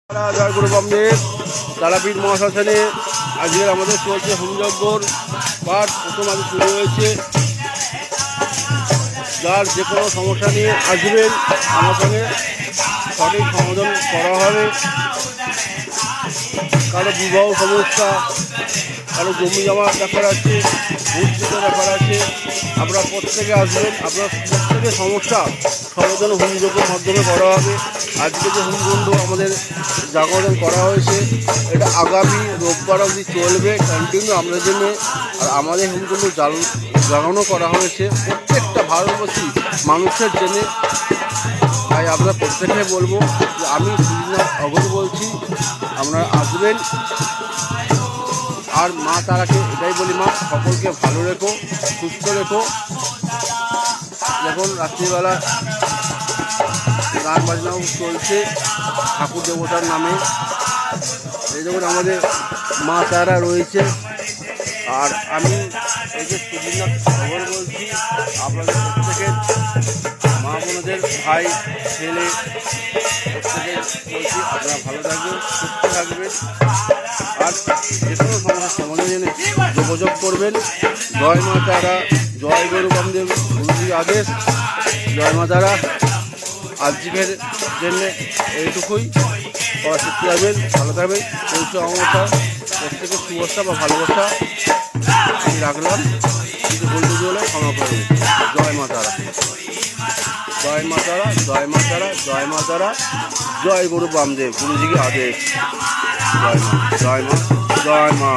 জয় গুরু বামদেব তারাপীঠ মহাশ্মশানে আজকের আমাদের চলছে হোমযজ্ঞর পাঠ। প্রথম আজ শুরু হয়েছে। যার যে কোনো সমস্যা নিয়ে আসবেন, আমার সঙ্গে সঠিক সমাধান করা হবে। কারো বিবাহ সমস্যা, কারো জমি জমার ব্যাপার আছে, ভূতজের ব্যাপার আছে, আপনারা প্রত্যেকে আসবেন। আপনার প্রত্যেকের সমস্যা সমাধান হোমযজ্ঞের মাধ্যমে করা হবে। আজকে যে হোমকুণ্ড আমাদের জাগরণ করা হয়েছে, এটা আগামী রোববার অবধি চলবে কন্টিনিউ আমাদের জন্য। আর আমাদের হোমকুণ্ড জাগানো করা হয়েছে প্রত্যেকটা ভারতবর্ষী মানুষের জন্যে। তাই আমরা প্রত্যেকে বলবো যে আমি শ্রীনাথ অঘর বলছি, আপনারা আসবেন। আর মা তারাকে এটাই বলি, মা সকলকে ভালো রেখো, সুস্থ রেখো। যখন রাত্রিবেলা গান বাজনাও চলছে ঠাকুর দেবতার নামে, এই যখন আমাদের মা তারা রয়েছে। আর আমি এই যে শ্রীনাথ অঘর বলছি, আপনাদের প্রত্যেকের মা বোনদের ভাই ছেলে প্রত্যেকে বলছি, আপনারা ভালো থাকবেন, সুস্থ থাকবেন। আর যে কোনো সমস্যার সমাধানের জন্য যোগাযোগ করবেন। জয় মা তারা, জয় গুরু বামদেব গুরুজির আদেশ। জয় মা তারা। আজকের জন্য এইটুকুই। সবাই সুস্থ থাকবেন, ভালো থাকবেন। পৌষ অমাবস্যা প্রত্যেকের শুভেচ্ছা বা ভালোবাসা আমি রাখলাম। কিছু বলতে হলে ক্ষমা করবেন। জয় মা তারা, জয় মা তারা, জয় মা তারা, জয় মা তারা, জয় গুরু বামদেব গুরুজিকে আদেশ। জয় মা, জয় মা, জয় মা।